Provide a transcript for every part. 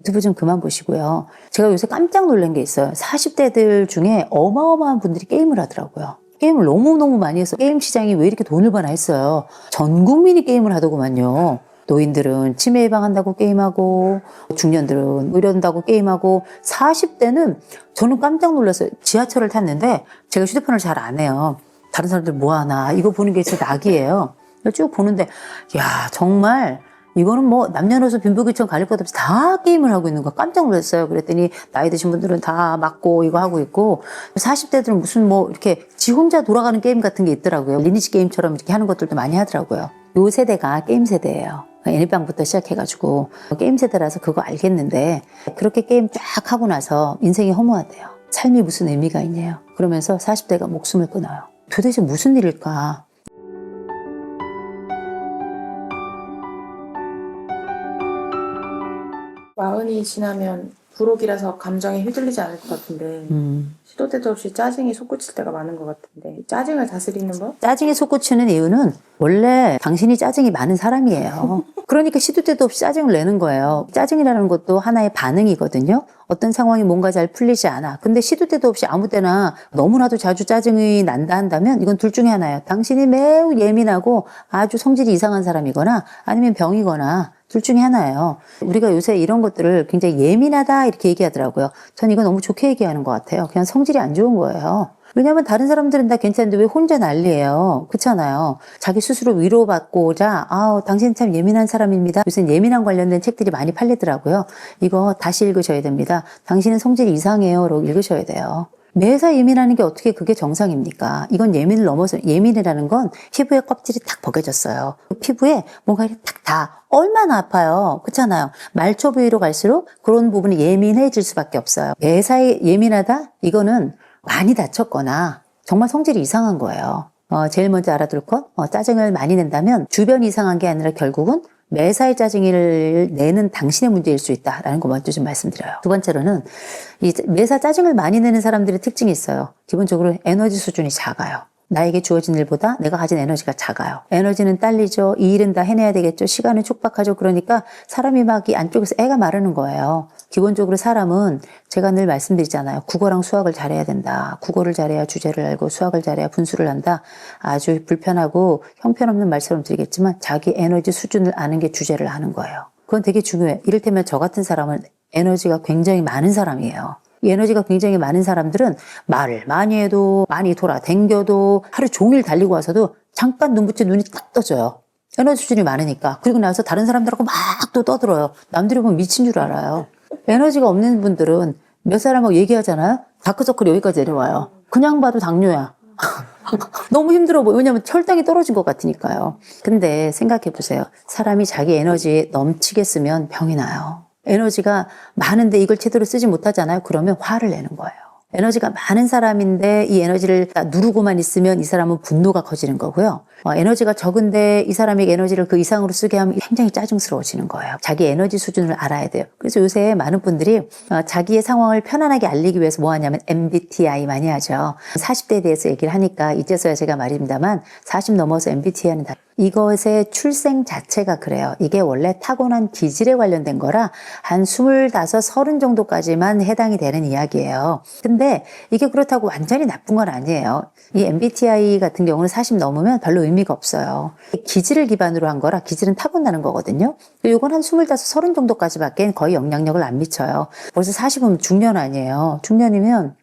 유튜브 좀 그만 보시고요. 제가 요새 깜짝 놀란 게 있어요. 40대들 중에 어마어마한 분들이 게임을 하더라고요. 게임을 너무너무 많이 해서 게임 시장이 왜 이렇게 돈을 버나 했어요. 전 국민이 게임을 하더구만요. 노인들은 치매 예방한다고 게임하고, 중년들은 이런다고 게임하고, 40대는 저는 깜짝 놀랐어요. 지하철을 탔는데 제가 휴대폰을 잘 안 해요. 다른 사람들 뭐 하나 이거 보는 게 제 낙이에요. 쭉 보는데 야 정말 이거는 뭐 남녀노소 빈부귀천 가릴 것 없이 다 게임을 하고 있는 거 깜짝 놀랐어요. 그랬더니 나이 드신 분들은 다 맞고 이거 하고 있고 40대들은 무슨 뭐 이렇게 지 혼자 돌아가는 게임 같은 게 있더라고요. 리니지 게임처럼 이렇게 하는 것들도 많이 하더라고요. 요 세대가 게임 세대예요. 애니빵부터 시작해가지고 게임 세대라서 그거 알겠는데 그렇게 게임 쫙 하고 나서 인생이 허무하대요. 삶이 무슨 의미가 있냐요. 그러면서 40대가 목숨을 끊어요. 도대체 무슨 일일까? 마흔이 지나면 부록이라서 감정에 휘둘리지 않을 것 같은데 시도 때도 없이 짜증이 솟구칠 때가 많은 것 같은데 짜증을 다스리는 법? 짜증이 솟구치는 이유는 원래 당신이 짜증이 많은 사람이에요. 그러니까 시도 때도 없이 짜증을 내는 거예요. 짜증이라는 것도 하나의 반응이거든요. 어떤 상황이 뭔가 잘 풀리지 않아. 근데 시도 때도 없이 아무 때나 너무나도 자주 짜증이 난다 한다면 이건 둘 중에 하나예요. 당신이 매우 예민하고 아주 성질이 이상한 사람이거나 아니면 병이거나 둘 중에 하나예요. 우리가 요새 이런 것들을 굉장히 예민하다 이렇게 얘기하더라고요. 전 이거 너무 좋게 얘기하는 것 같아요. 그냥 성질이 안 좋은 거예요. 왜냐면 다른 사람들은 다 괜찮은데 왜 혼자 난리예요. 그렇잖아요. 자기 스스로 위로받고자 당신 참 예민한 사람입니다. 요새 예민한 관련된 책들이 많이 팔리더라고요. 이거 다시 읽으셔야 됩니다. 당신은 성질이 이상해요. 라고 읽으셔야 돼요. 매사 예민하는 게 어떻게 그게 정상입니까? 이건 예민을 넘어서 예민이라는 건 피부에 껍질이 탁 벗겨졌어요. 피부에 뭔가 이렇게 탁 다 얼마나 아파요. 그렇잖아요. 말초 부위로 갈수록 그런 부분이 예민해질 수밖에 없어요. 매사 예민하다? 이거는 많이 다쳤거나 정말 성질이 이상한 거예요. 제일 먼저 알아둘 것, 짜증을 많이 낸다면 주변이 이상한 게 아니라 결국은 매사에 짜증을 내는 당신의 문제일 수 있다라는 거 먼저 좀 말씀드려요. 두 번째로는 이 매사 짜증을 많이 내는 사람들의 특징이 있어요. 기본적으로 에너지 수준이 작아요. 나에게 주어진 일보다 내가 가진 에너지가 작아요. 에너지는 딸리죠. 이 일은 다 해내야 되겠죠. 시간은 촉박하죠. 그러니까 사람이 막 이 안쪽에서 애가 마르는 거예요. 기본적으로 사람은 제가 늘 말씀드리잖아요. 국어랑 수학을 잘해야 된다. 국어를 잘해야 주제를 알고 수학을 잘해야 분수를 한다. 아주 불편하고 형편없는 말처럼 드리겠지만 자기 에너지 수준을 아는 게 주제를 아는 거예요. 그건 되게 중요해. 이를테면 저 같은 사람은 에너지가 굉장히 많은 사람이에요. 이 에너지가 굉장히 많은 사람들은 말을 많이 해도 많이 돌아댕겨도 하루 종일 달리고 와서도 잠깐 눈 붙여 눈이 딱 떠져요. 에너지 수준이 많으니까. 그리고 나서 다른 사람들하고 막 또 떠들어요. 남들이 보면 미친 줄 알아요. 에너지가 없는 분들은 몇 사람하고 얘기하잖아요. 다크서클이 여기까지 내려와요. 그냥 봐도 당뇨야. 너무 힘들어 보여. 왜냐면 혈당이 떨어진 것 같으니까요. 근데 생각해 보세요. 사람이 자기 에너지에 넘치게 쓰면 병이 나요. 에너지가 많은데 이걸 제대로 쓰지 못하잖아요. 그러면 화를 내는 거예요. 에너지가 많은 사람인데 이 에너지를 누르고만 있으면 이 사람은 분노가 커지는 거고요. 에너지가 적은데 이 사람에게 에너지를 그 이상으로 쓰게 하면 굉장히 짜증스러워지는 거예요. 자기 에너지 수준을 알아야 돼요. 그래서 요새 많은 분들이 자기의 상황을 편안하게 알리기 위해서 뭐 하냐면 MBTI 많이 하죠. 40대에 대해서 얘기를 하니까 이제서야 제가 말입니다만 40 넘어서 MBTI는 다 이것의 출생 자체가 그래요. 이게 원래 타고난 기질에 관련된 거라 한 25, 30 정도까지만 해당이 되는 이야기예요. 근데 이게 그렇다고 완전히 나쁜 건 아니에요. 이 MBTI 같은 경우는 40 넘으면 별로 의미가 없어요. 기질을 기반으로 한 거라 기질은 타고나는 거거든요. 이건 한 25, 30 정도까지밖에 거의 영향력을 안 미쳐요. 벌써 40이면 중년 아니에요. 중년이면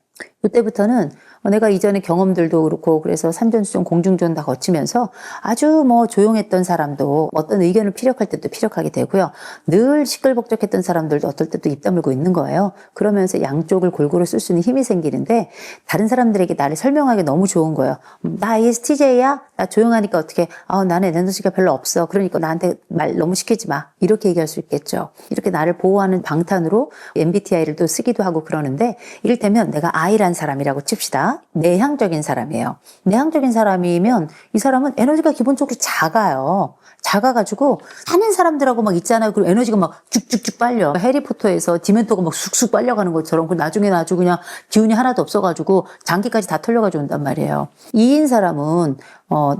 이때부터는 내가 이전에 경험들도 그렇고 그래서 산전수전 공중전 다 거치면서 아주 뭐 조용했던 사람도 어떤 의견을 피력할 때도 피력하게 되고요. 늘 시끌벅적했던 사람들도 어떨 때도 입 다물고 있는 거예요. 그러면서 양쪽을 골고루 쓸 수 있는 힘이 생기는데 다른 사람들에게 나를 설명하기 너무 좋은 거예요. 나 ESTJ야? 나 조용하니까 어떻게 나는 에너지가 별로 없어. 그러니까 나한테 말 너무 시키지 마. 이렇게 얘기할 수 있겠죠. 이렇게 나를 보호하는 방탄으로 MBTI를 또 쓰기도 하고 그러는데 이를테면 내가 I란 사람이라고 칩시다. 내향적인 사람이에요. 내향적인 사람이면 이 사람은 에너지가 기본적으로 작아요. 작아가지고 사는 사람들하고 막 있잖아요. 그리고 에너지가 막 쭉쭉쭉 빨려. 해리포터에서 디멘토가 막 쑥쑥 빨려가는 것처럼. 그 나중에는 아주 그냥 기운이 하나도 없어가지고 장기까지 다 털려가지고 온단 말이에요. 2인 사람은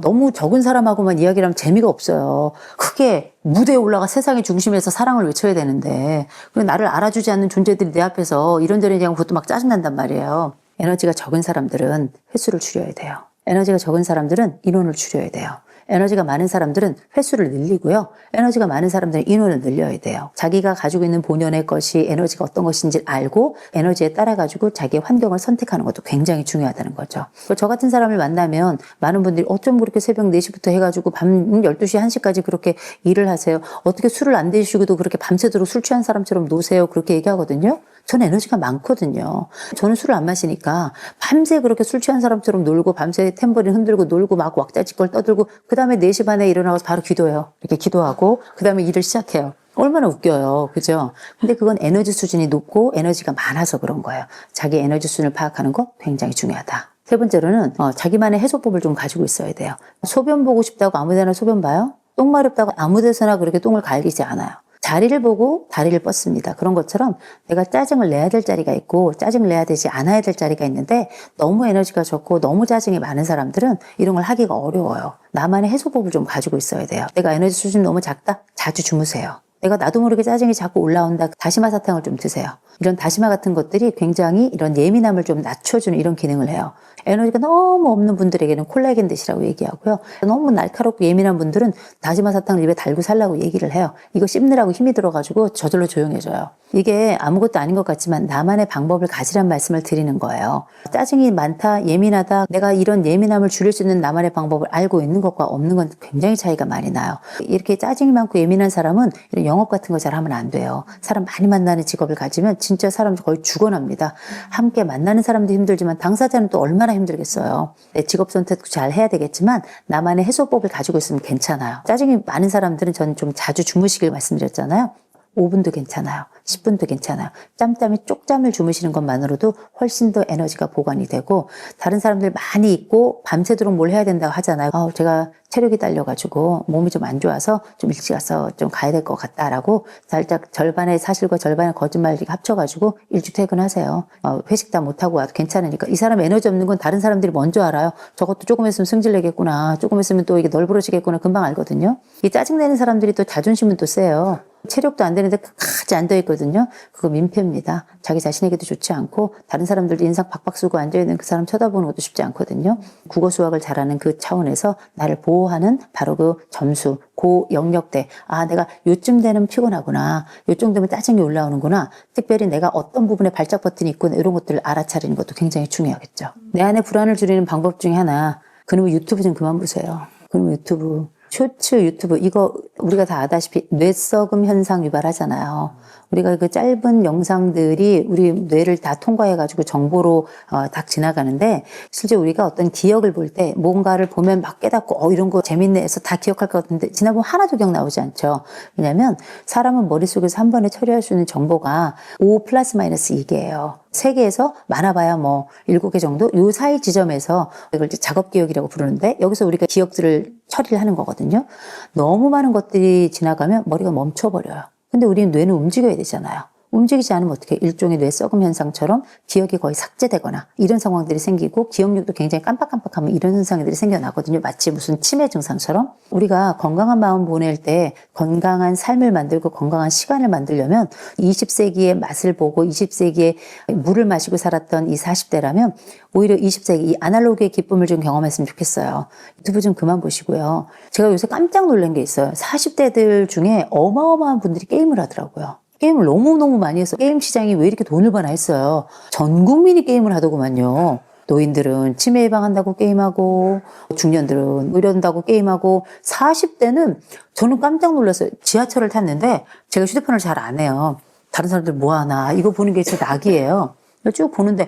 너무 적은 사람하고만 이야기를 하면 재미가 없어요. 크게 무대에 올라가 세상의 중심에서 사랑을 외쳐야 되는데 그리고 나를 알아주지 않는 존재들이 내 앞에서 이런저런 얘기하면 그것도 막 짜증난단 말이에요. 에너지가 적은 사람들은 횟수를 줄여야 돼요. 에너지가 적은 사람들은 인원을 줄여야 돼요. 에너지가 많은 사람들은 횟수를 늘리고요. 에너지가 많은 사람들은 인원을 늘려야 돼요. 자기가 가지고 있는 본연의 것이 에너지가 어떤 것인지 알고 에너지에 따라 가지고 자기의 환경을 선택하는 것도 굉장히 중요하다는 거죠. 저 같은 사람을 만나면 많은 분들이 어쩜 그렇게 새벽 4시부터 해가지고 밤 12시, 1시까지 그렇게 일을 하세요. 어떻게 술을 안 드시고도 그렇게 밤새도록 술 취한 사람처럼 노세요. 그렇게 얘기하거든요. 저는 에너지가 많거든요. 저는 술을 안 마시니까 밤새 그렇게 술 취한 사람처럼 놀고 밤새 탬버린 흔들고 놀고 막 왁자지껄 떠들고 그 다음에 4시 반에 일어나서 바로 기도해요. 이렇게 기도하고 그 다음에 일을 시작해요. 얼마나 웃겨요. 그죠? 근데 그건 에너지 수준이 높고 에너지가 많아서 그런 거예요. 자기 에너지 수준을 파악하는 거 굉장히 중요하다. 세 번째로는 자기만의 해소법을 좀 가지고 있어야 돼요. 소변 보고 싶다고 아무 데나 소변 봐요? 똥 마렵다고 아무 데서나 그렇게 똥을 갈기지 않아요. 자리를 보고 다리를 뻗습니다. 그런 것처럼 내가 짜증을 내야 될 자리가 있고 짜증을 내야 되지 않아야 될 자리가 있는데 너무 에너지가 적고 너무 짜증이 많은 사람들은 이런 걸 하기가 어려워요. 나만의 해소법을 좀 가지고 있어야 돼요. 내가 에너지 수준이 너무 작다? 자주 주무세요. 내가 나도 모르게 짜증이 자꾸 올라온다? 다시마 사탕을 좀 드세요. 이런 다시마 같은 것들이 굉장히 이런 예민함을 좀 낮춰주는 이런 기능을 해요. 에너지가 너무 없는 분들에게는 콜라겐 드시라고 얘기하고요. 너무 날카롭고 예민한 분들은 다시마 사탕을 입에 달고 살라고 얘기를 해요. 이거 씹느라고 힘이 들어가지고 저절로 조용해져요. 이게 아무것도 아닌 것 같지만 나만의 방법을 가지란 말씀을 드리는 거예요. 짜증이 많다, 예민하다, 내가 이런 예민함을 줄일 수 있는 나만의 방법을 알고 있는 것과 없는 건 굉장히 차이가 많이 나요. 이렇게 짜증이 많고 예민한 사람은 이런 영업 같은 거 잘 하면 안 돼요. 사람 많이 만나는 직업을 가지면 진짜 사람 거의 죽어납니다. 함께 만나는 사람도 힘들지만 당사자는 또 얼마나 힘들겠어요. 내 직업 선택도 잘 해야 되겠지만 나만의 해소법을 가지고 있으면 괜찮아요. 짜증이 많은 사람들은 저는 좀 자주 주무시길 말씀드렸잖아요. 5분도 괜찮아요. 10분도 괜찮아요. 짬짬이 쪽잠을 주무시는 것만으로도 훨씬 더 에너지가 보관이 되고 다른 사람들 많이 있고 밤새도록 뭘 해야 된다고 하잖아요. 제가 체력이 딸려가지고 몸이 좀 안 좋아서 좀 일찍 가서 좀 가야 될 것 같다라고 살짝 절반의 사실과 절반의 거짓말 이렇게 합쳐가지고 일찍 퇴근하세요. 회식 다 못하고 와도 괜찮으니까. 이 사람 에너지 없는 건 다른 사람들이 먼저 알아요. 저것도 조금 있으면 승질내겠구나. 조금 있으면 또 이게 널브러지겠구나. 금방 알거든요. 이 짜증내는 사람들이 또 자존심은 또 세요. 체력도 안 되는데 끝까지 앉아있거든요. 그거 민폐입니다. 자기 자신에게도 좋지 않고 다른 사람들도 인상 박박 쓰고 앉아있는 그 사람 쳐다보는 것도 쉽지 않거든요. 국어 수학을 잘하는 그 차원에서 나를 보호하는 바로 그 점수, 고 영역대. 내가 요쯤 되면 피곤하구나. 요쯤 되면 짜증이 올라오는구나. 특별히 내가 어떤 부분에 발작 버튼이 있구나. 이런 것들을 알아차리는 것도 굉장히 중요하겠죠. 내 안에 불안을 줄이는 방법 중에 하나. 그러면 유튜브 좀 그만 보세요. 그러면 유튜브. 쇼츠, 유튜브, 이거 우리가 다 아다시피 뇌썩음 현상 유발하잖아요. 우리가 그 짧은 영상들이 우리 뇌를 다 통과해가지고 정보로 딱 지나가는데 실제 우리가 어떤 기억을 볼 때 뭔가를 보면 막 깨닫고 이런 거 재밌네 해서 다 기억할 것 같은데 지나보면 하나도 기억 나오지 않죠. 왜냐하면 사람은 머릿속에서 한 번에 처리할 수 있는 정보가 5 플러스 마이너스 2개예요. 3개에서 많아봐야 7개 정도? 요 사이 지점에서 이걸 이제 작업기억이라고 부르는데 여기서 우리가 기억들을 처리를 하는 거거든요. 너무 많은 것들이 지나가면 머리가 멈춰버려요. 근데 우리는 뇌는 움직여야 되잖아요. 움직이지 않으면 어떻게 일종의 뇌 썩음 현상처럼 기억이 거의 삭제되거나 이런 상황들이 생기고 기억력도 굉장히 깜빡깜빡하면 이런 현상들이 생겨나거든요. 마치 무슨 치매 증상처럼. 우리가 건강한 마음 보낼 때 건강한 삶을 만들고 건강한 시간을 만들려면 20세기의 맛을 보고 20세기에 물을 마시고 살았던 이 40대라면 오히려 20세기 이 아날로그의 기쁨을 좀 경험했으면 좋겠어요. 유튜브 좀 그만 보시고요. 제가 요새 깜짝 놀란 게 있어요. 40대들 중에 어마어마한 분들이 게임을 하더라고요. 게임을 너무너무 많이 해서 게임 시장이 왜 이렇게 돈을 버나 했어요. 전 국민이 게임을 하더구만요. 노인들은 치매 예방한다고 게임하고 중년들은 이런다고 게임하고 40대는 저는 깜짝 놀랐어요. 지하철을 탔는데 제가 휴대폰을 잘 안 해요. 다른 사람들 뭐 하나 이거 보는 게 제 낙이에요. 쭉 보는데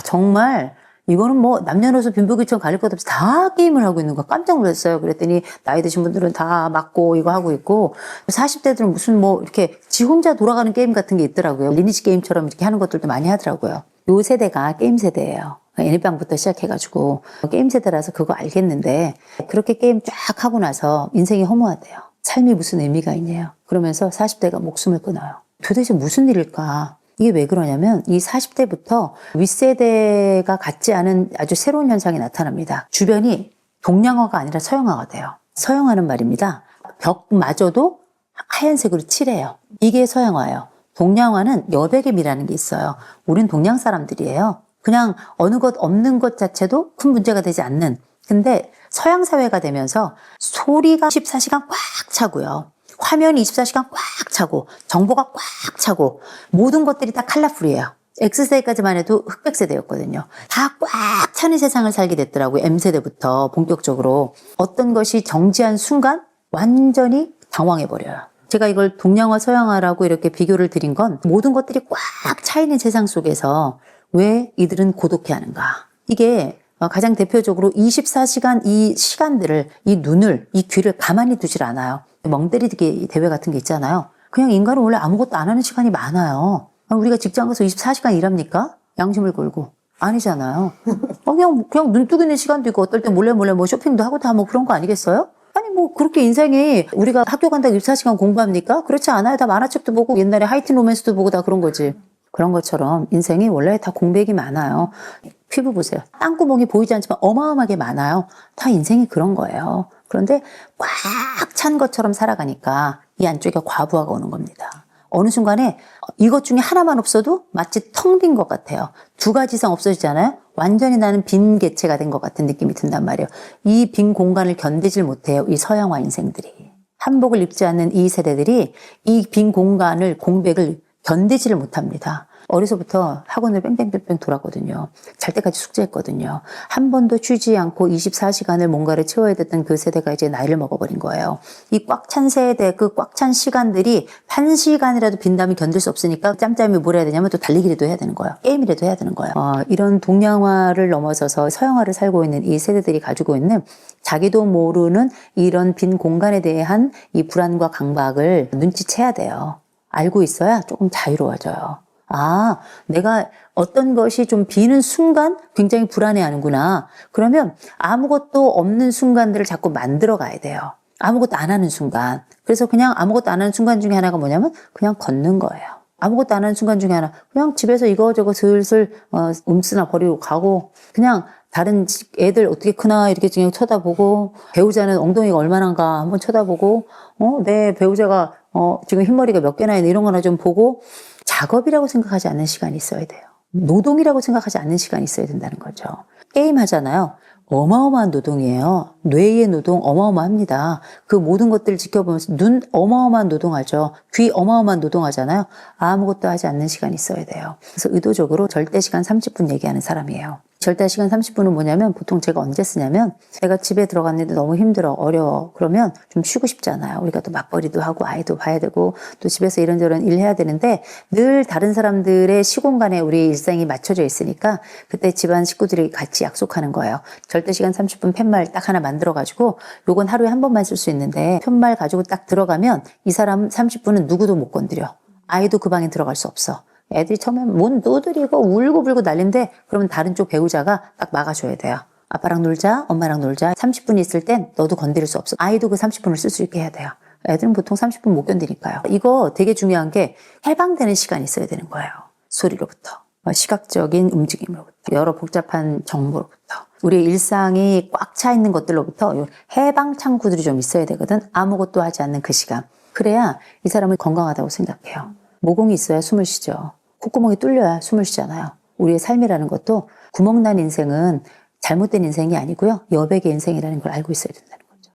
정말 이거는 남녀노소 빈부귀천 가릴 것 없이 다 게임을 하고 있는 거 깜짝 놀랐어요. 그랬더니 나이 드신 분들은 다 맞고 이거 하고 있고 40대들은 무슨 이렇게 지 혼자 돌아가는 게임 같은 게 있더라고요. 리니지 게임처럼 이렇게 하는 것들도 많이 하더라고요. 요 세대가 게임 세대예요. 애니빵부터 시작해가지고 게임 세대라서 그거 알겠는데 그렇게 게임 쫙 하고 나서 인생이 허무하대요. 삶이 무슨 의미가 있냐요. 그러면서 40대가 목숨을 끊어요. 도대체 무슨 일일까? 이게 왜 그러냐면 이 40대부터 윗세대가 갖지 않은 아주 새로운 현상이 나타납니다. 주변이 동양화가 아니라 서양화가 돼요. 서양화는 말입니다. 벽마저도 하얀색으로 칠해요. 이게 서양화예요. 동양화는 여백임이라는 게 있어요. 우린 동양 사람들이에요. 그냥 어느 것 없는 것 자체도 큰 문제가 되지 않는. 근데 서양 사회가 되면서 소리가 24시간 꽉 차고요. 화면이 24시간 꽉 차고 정보가 꽉 차고 모든 것들이 다 컬러풀이에요. X세대까지만 해도 흑백 세대였거든요. 다 꽉 차는 세상을 살게 됐더라고요. M세대부터 본격적으로. 어떤 것이 정지한 순간 완전히 당황해버려요. 제가 이걸 동양화 서양화라고 이렇게 비교를 드린 건 모든 것들이 꽉 차 있는 세상 속에서 왜 이들은 고독해하는가. 이게 가장 대표적으로 24시간 이 시간들을, 이 눈을, 이 귀를 가만히 두질 않아요. 멍때리기 대회 같은 게 있잖아요. 그냥 인간은 원래 아무것도 안 하는 시간이 많아요. 우리가 직장 가서 24시간 일합니까? 양심을 걸고. 아니잖아요. 그냥 눈 뜨고 있는 시간도 있고 어떨 때 몰래 뭐 쇼핑도 하고 다 뭐 그런 거 아니겠어요? 아니 뭐 그렇게 인생이 우리가 학교 간다고 24시간 공부합니까? 그렇지 않아요. 다 만화책도 보고 옛날에 하이틴 로맨스도 보고 다 그런 거지. 그런 것처럼 인생이 원래 다 공백이 많아요. 피부 보세요. 땅구멍이 보이지 않지만 어마어마하게 많아요. 다 인생이 그런 거예요. 그런데 꽉 찬 것처럼 살아가니까 이 안쪽에 과부하가 오는 겁니다. 어느 순간에 이것 중에 하나만 없어도 마치 텅 빈 것 같아요. 두 가지 이상 없어지잖아요. 완전히 나는 빈 개체가 된 것 같은 느낌이 든단 말이에요. 이 빈 공간을 견디질 못해요. 이 서양화 인생들이. 한복을 입지 않는 이 세대들이 이 빈 공간을, 공백을 견디지를 못합니다. 어려서부터 학원을 뺑뺑뺑뺑 돌았거든요. 잘 때까지 숙제했거든요. 한 번도 쉬지 않고 24시간을 뭔가를 채워야 됐던 그 세대가 이제 나이를 먹어버린 거예요. 이 꽉 찬 세대, 그 꽉 찬 시간들이 한 시간이라도 빈다면 견딜 수 없으니까 짬짬이 뭘 해야 되냐면 또 달리기라도 해야 되는 거예요. 게임이라도 해야 되는 거예요. 이런 동양화를 넘어서서 서양화를 살고 있는 이 세대들이 가지고 있는 자기도 모르는 이런 빈 공간에 대한 이 불안과 강박을 눈치채야 돼요. 알고 있어야 조금 자유로워져요. 내가 어떤 것이 좀 비는 순간 굉장히 불안해하는구나. 그러면 아무것도 없는 순간들을 자꾸 만들어 가야 돼요. 아무것도 안 하는 순간. 그래서 그냥 아무것도 안 하는 순간 중에 하나가 뭐냐면 그냥 걷는 거예요. 아무것도 안 하는 순간 중에 하나. 그냥 집에서 이거저거 슬슬 음쓰나 버리고 가고 그냥 다른 애들 어떻게 크나 이렇게 그냥 쳐다보고 배우자는 엉덩이가 얼마나인가 한번 쳐다보고 내 배우자가 지금 흰머리가 몇 개나 있네 이런 거나 좀 보고 작업이라고 생각하지 않는 시간이 있어야 돼요. 노동이라고 생각하지 않는 시간이 있어야 된다는 거죠. 게임 하잖아요. 어마어마한 노동이에요. 뇌의 노동 어마어마합니다. 그 모든 것들을 지켜보면서 눈 어마어마한 노동하죠. 귀 어마어마한 노동하잖아요. 아무것도 하지 않는 시간이 있어야 돼요. 그래서 의도적으로 절대 시간 30분 얘기하는 사람이에요. 절대 시간 30분은 뭐냐면 보통 제가 언제 쓰냐면 내가 집에 들어갔는데 너무 힘들어 어려워 그러면 좀 쉬고 싶잖아요. 우리가 또 맞벌이도 하고 아이도 봐야 되고 또 집에서 이런저런 일 해야 되는데 늘 다른 사람들의 시공간에 우리 일상이 맞춰져 있으니까 그때 집안 식구들이 같이 약속하는 거예요. 절대 시간 30분 팻말 딱 하나 만들어가지고 요건 하루에 한 번만 쓸 수 있는데 팻말 가지고 딱 들어가면 이 사람 30분은 누구도 못 건드려. 아이도 그 방에 들어갈 수 없어. 애들이 처음엔 문 두드리고 울고 불고 난린데 그러면 다른 쪽 배우자가 딱 막아줘야 돼요. 아빠랑 놀자, 엄마랑 놀자. 30분 있을 땐 너도 건드릴 수 없어. 아이도 그 30분을 쓸 수 있게 해야 돼요. 애들은 보통 30분 못 견디니까요. 이거 되게 중요한 게 해방되는 시간이 있어야 되는 거예요. 소리로부터, 시각적인 움직임으로부터, 여러 복잡한 정보로부터. 우리 일상이 꽉 차 있는 것들로부터 해방 창구들이 좀 있어야 되거든. 아무것도 하지 않는 그 시간. 그래야 이 사람은 건강하다고 생각해요. 모공이 있어야 숨을 쉬죠. 콧구멍이 뚫려야 숨을 쉬잖아요. 우리의 삶이라는 것도 구멍난 인생은 잘못된 인생이 아니고요. 여백의 인생이라는 걸 알고 있어야 된다는 거예요.